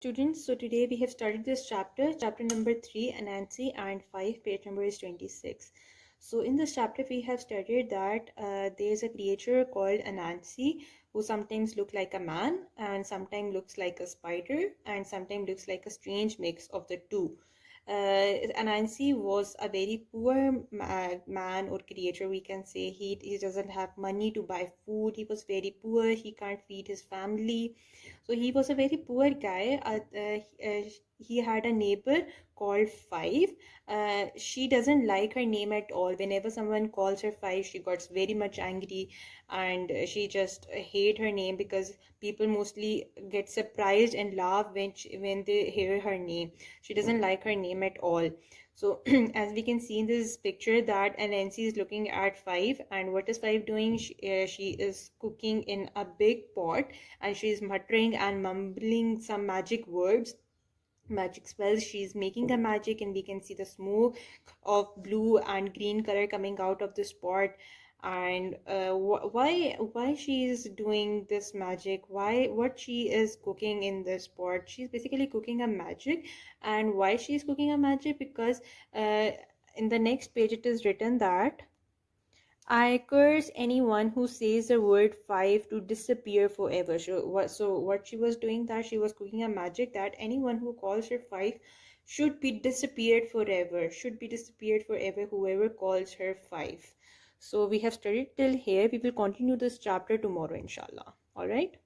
Students, so today we have started this chapter number 3, Anansi, and 5, page number is 26. So in this chapter, we have studied that there is a creature called Anansi who sometimes looks like a man and sometimes looks like a spider and sometimes looks like a strange mix of the two. Anansi was a very poor man or creator, we can say. He doesn't have money to buy food. He was very poor. He can't feed his family. So he was a very poor guy. He had a neighbor called Five. She doesn't like her name at all. Whenever someone calls her Five, she got very much angry, and she just hate her name because people mostly get surprised and laugh when they hear her name. She doesn't like her name at all. So as we can see in this picture that Nancy is looking at Five, and what is Five doing? She is cooking in a big pot, and she's muttering and mumbling some magic words, magic spells. She's making a magic, and we can see the smoke of blue and green color coming out of this pot. And why she is doing this magic, why what she is cooking in this pot? She's basically cooking a magic. And why she's cooking a magic? Because in the next page it is written that I curse anyone who says the word five to disappear forever. So what she was doing, that she was cooking a magic that anyone who calls her five should be disappeared forever. Should be disappeared forever, whoever calls her five. So we have studied till here. We will continue this chapter tomorrow, inshallah. All right.